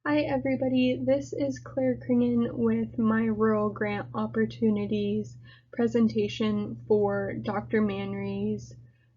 Hi everybody, this is Claire Kringen with my Rural Grant Opportunities presentation for Dr. Manry's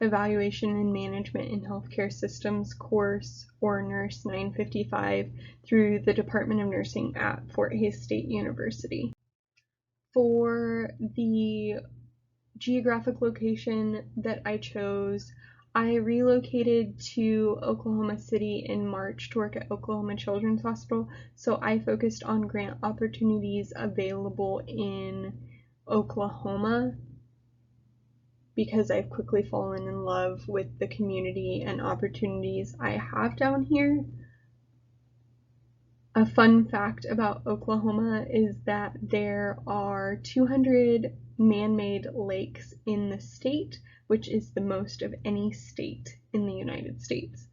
Evaluation and Management in Healthcare Systems course, or NURS 955, through the Department of Nursing at Fort Hays State University. For the geographic location that I chose, I relocated to Oklahoma City in March to work at Oklahoma Children's Hospital, so I focused on grant opportunities available in Oklahoma because I've quickly fallen in love with the community and opportunities I have down here. A fun fact about Oklahoma is that there are 200 man-made lakes in the state, which is the most of any state in the United States.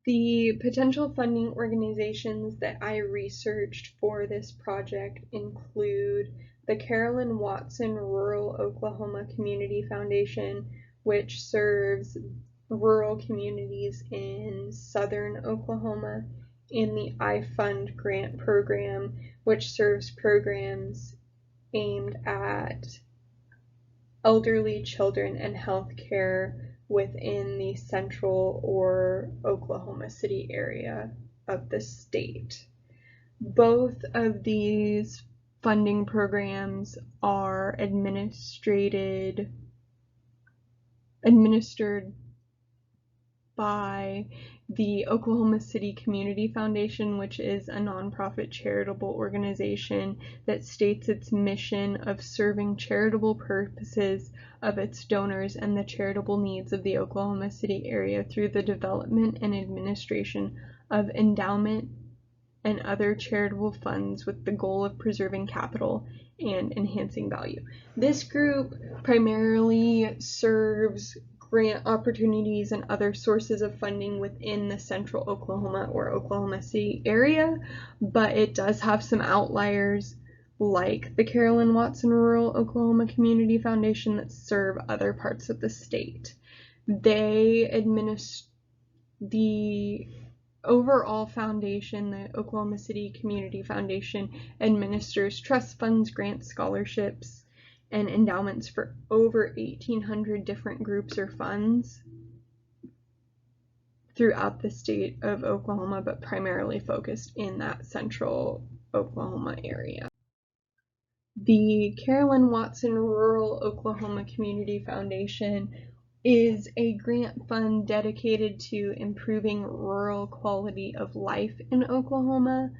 The potential funding organizations that I researched for this project include the Carolyn Watson Rural Oklahoma Community Foundation, which serves rural communities in southern Oklahoma, and the iFund grant program, which serves programs aimed at elderly children and healthcare within the central or Oklahoma City area of the state. Both of these funding programs are administered by the Oklahoma City Community Foundation, which is a nonprofit charitable organization that states its mission of serving charitable purposes of its donors and the charitable needs of the Oklahoma City area through the development and administration of endowment and other charitable funds with the goal of preserving capital and enhancing value. This group primarily serves grant opportunities and other sources of funding within the central Oklahoma or Oklahoma City area, but it does have some outliers like the Carolyn Watson Rural Oklahoma Community Foundation that serve other parts of the state. They administer the overall foundation. The Oklahoma City Community Foundation administers trust funds, grants, scholarships, and endowments for over 1,800 different groups or funds throughout the state of Oklahoma, but primarily focused in that central Oklahoma area. The Carolyn Watson Rural Oklahoma Community Foundation is a grant fund dedicated to improving rural quality of life in Oklahoma.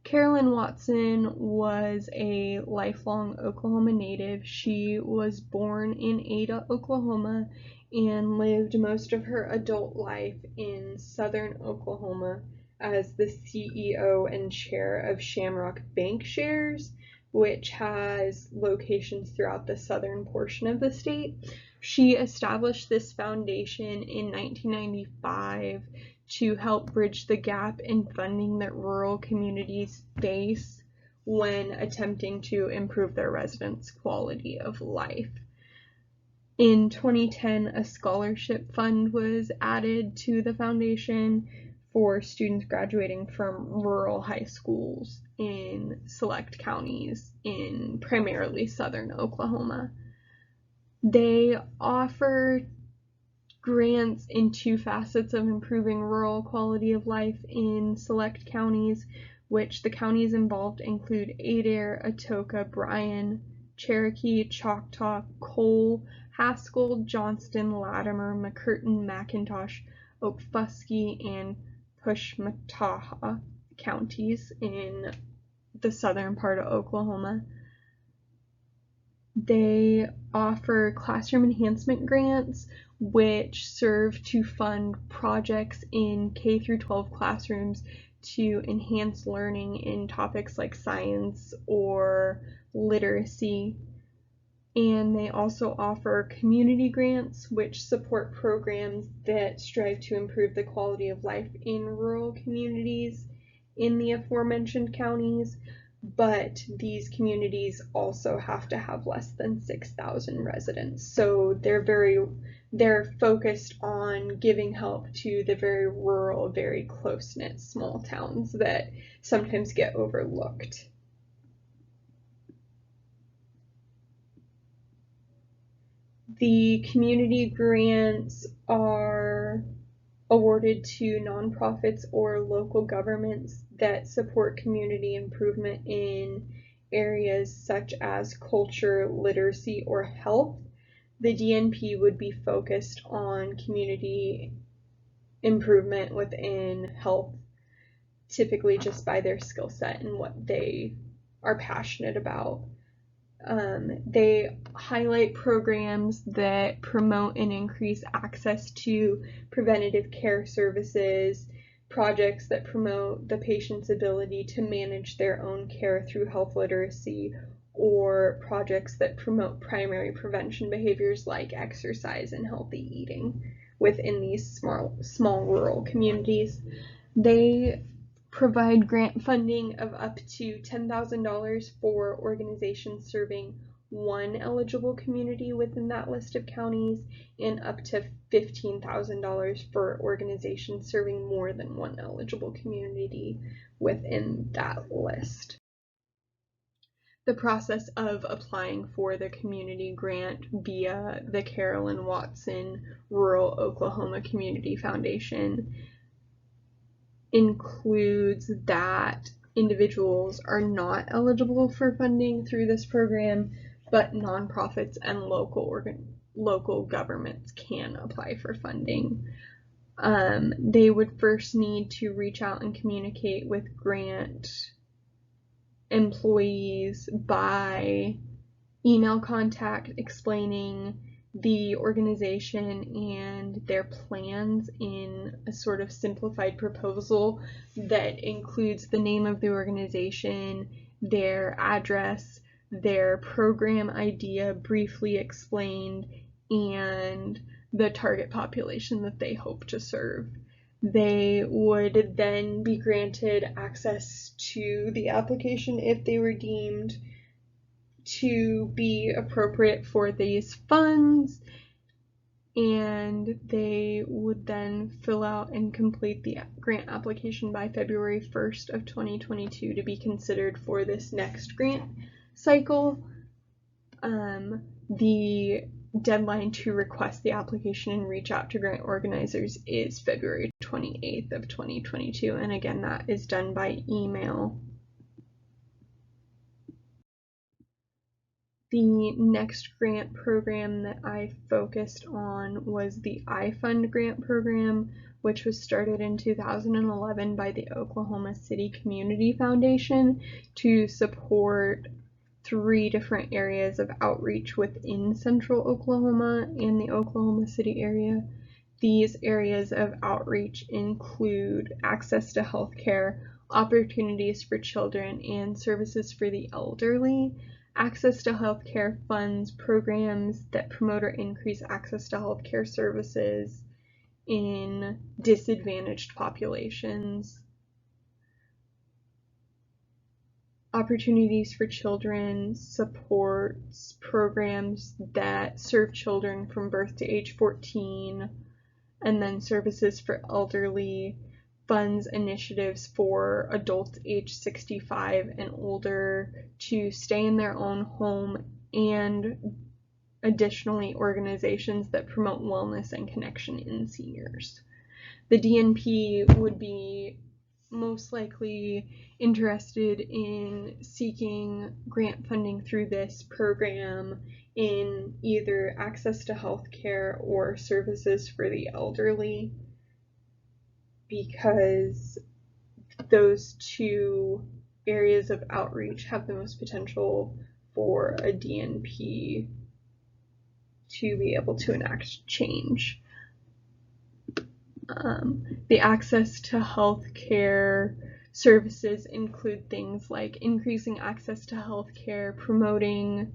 Carolyn Watson was a lifelong Oklahoma native. She was born in Ada, Oklahoma, and lived most of her adult life in southern Oklahoma as the CEO and chair of Shamrock Bank Shares, which has locations throughout the southern portion of the state. She established this foundation in 1995 to help bridge the gap in funding that rural communities face when attempting to improve their residents' quality of life. In 2010, a scholarship fund was added to the foundation for students graduating from rural high schools in select counties in primarily southern Oklahoma. They offer grants in two facets of improving rural quality of life in select counties, which the counties involved include Adair, Atoka, Bryan, Cherokee, Choctaw, Cole, Haskell, Johnston, Latimer, McCurtain, McIntosh, Okfuskee, and Pushmataha counties in the southern part of Oklahoma. They offer classroom enhancement grants, which serve to fund projects in K through 12 classrooms to enhance learning in topics like science or literacy. And they also offer community grants, which support programs that strive to improve the quality of life in rural communities in the aforementioned counties. but these communities also have to have less than 6,000 residents. So they're focused on giving help to the very rural, very close-knit small towns that sometimes get overlooked. The community grants are awarded to nonprofits or local governments that support community improvement in areas such as culture, literacy, or health. The DNP would be focused on community improvement within health, typically just by their skill set and what they are passionate about. They highlight programs that promote and increase access to preventative care services, projects that promote the patient's ability to manage their own care through health literacy, or projects that promote primary prevention behaviors like exercise and healthy eating within these small rural communities. They provide grant funding of up to $10,000 for organizations serving one eligible community within that list of counties, and up to $15,000 for organizations serving more than one eligible community within that list. The process of applying for the community grant via the Carolyn Watson Rural Oklahoma Community Foundation includes that individuals are not eligible for funding through this program, but nonprofits and local governments can apply for funding. They would first need to reach out and communicate with grant employees by email contact, explaining the organization and their plans in a sort of simplified proposal that includes the name of the organization, their address, their program idea briefly explained, and the target population that they hope to serve. They would then be granted access to the application if they were deemed to be appropriate for these funds, and they would then fill out and complete the grant application by February 1st of 2022 to be considered for this next grant cycle. The deadline to request the application and reach out to grant organizers is February 28th of 2022, and again, that is done by email. The next grant program that I focused on was the iFund grant program, which was started in 2011 by the Oklahoma City Community Foundation to support 3 different areas of outreach within central Oklahoma and the Oklahoma City area. These areas of outreach include access to healthcare, opportunities for children, and services for the elderly. Access to healthcare funds programs that promote or increase access to healthcare services in disadvantaged populations. Opportunities for children supports programs that serve children from birth to age 14, and then services for elderly funds initiatives for adults age 65 and older to stay in their own home, and additionally organizations that promote wellness and connection in seniors. The DNP would be most likely interested in seeking grant funding through this program in either access to healthcare or services for the elderly, because those 2 areas of outreach have the most potential for a DNP to be able to enact change. The access to healthcare services include things like increasing access to healthcare, promoting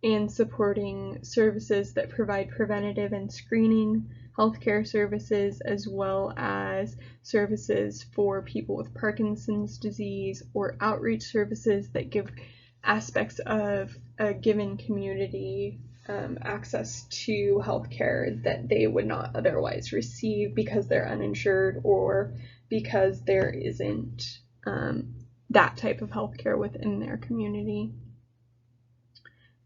and supporting services that provide preventative and screening healthcare services, as well as services for people with Parkinson's disease, or outreach services that give aspects of a given community access to healthcare that they would not otherwise receive because they're uninsured or because there isn't that type of healthcare within their community.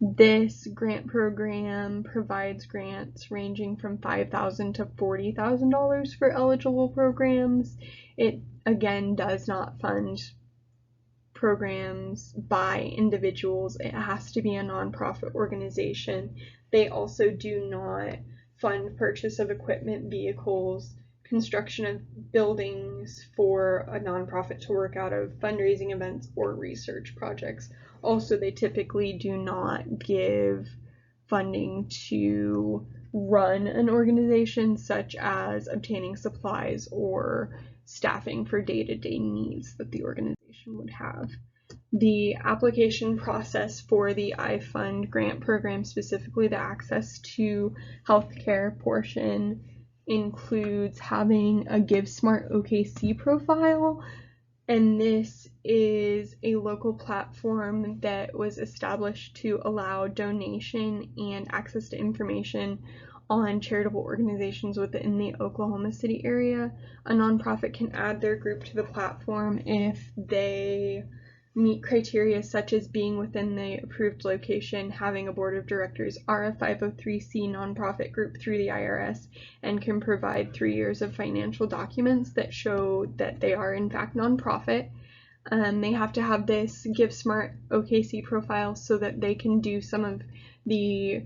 This grant program provides grants ranging from $5,000 to $40,000 for eligible programs. It again does not fund programs by individuals. It has to be a nonprofit organization. They also do not fund purchase of equipment, vehicles, construction of buildings for a nonprofit to work out of, fundraising events, or research projects. Also, they typically do not give funding to run an organization, such as obtaining supplies or staffing for day-to-day needs that the organization would have. The application process for the iFund grant program, specifically the access to healthcare portion, includes having a GiveSmart OKC profile, and this is a local platform that was established to allow donation and access to information on charitable organizations within the Oklahoma City area. A nonprofit can add their group to the platform if they meet criteria such as being within the approved location, having a board of directors, are a 503c nonprofit group through the IRS, and can provide 3 years of financial documents that show that they are in fact nonprofit. They have to have this GiveSmart OKC profile so that they can do some of the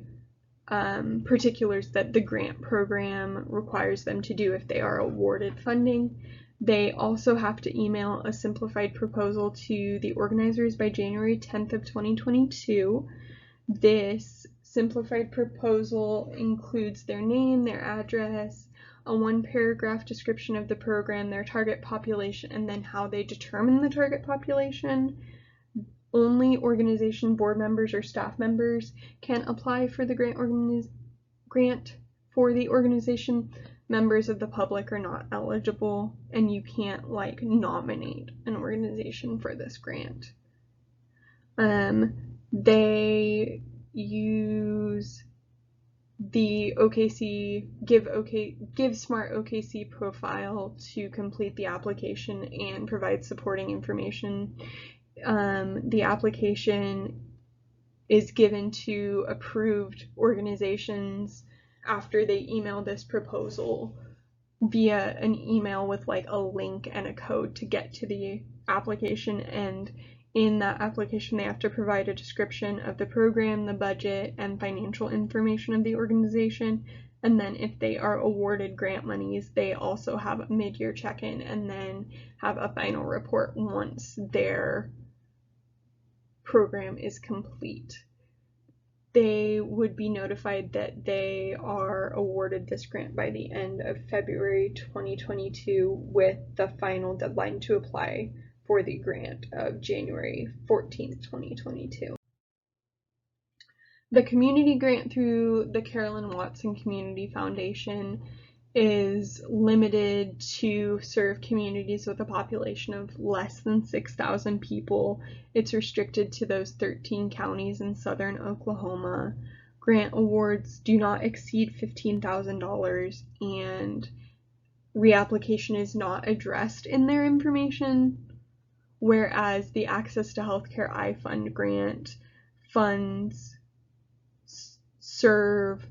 particulars that the grant program requires them to do if they are awarded funding. They also have to email a simplified proposal to the organizers by January 10th of 2022. This simplified proposal includes their name, their address, a 1-paragraph description of the program, their target population, and then how they determine the target population. Only organization board members or staff members can apply for the grant for the organization. Members of the public are not eligible, and you can't nominate an organization for this grant. They use the GiveSmart OKC profile to complete the application and provide supporting information. The application is given to approved organizations after they email this proposal via an email with a link and a code to get to the application, and in that application they have to provide a description of the program, the budget, and financial information of the organization. And then if they are awarded grant monies, they also have a mid-year check-in and then have a final report once their program is complete. They would be notified that they are awarded this grant by the end of February 2022, with the final deadline to apply for the grant of January 14th, 2022. The community grant through the Carolyn Watson Community Foundation is limited to serve communities with a population of less than 6,000 people. It's restricted to those 13 counties in southern Oklahoma. Grant awards do not exceed $15,000, and reapplication is not addressed in their information, whereas the Access to Healthcare iFund grant funds serve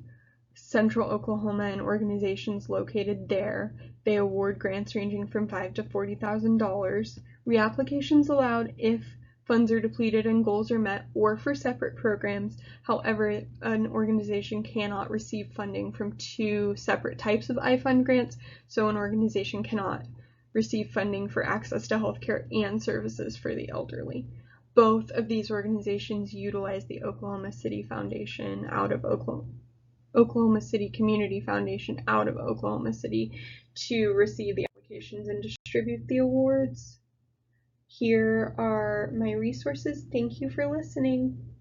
Central Oklahoma and organizations located there. They award grants ranging from $5,000 to $40,000. Reapplications allowed if funds are depleted and goals are met, or for separate programs. However, an organization cannot receive funding from 2 separate types of iFund grants, so an organization cannot receive funding for access to healthcare and services for the elderly. Both of these organizations utilize the Oklahoma City Foundation out of Oklahoma City Community Foundation out of Oklahoma City to receive the applications and distribute the awards. Here are my resources. Thank you for listening.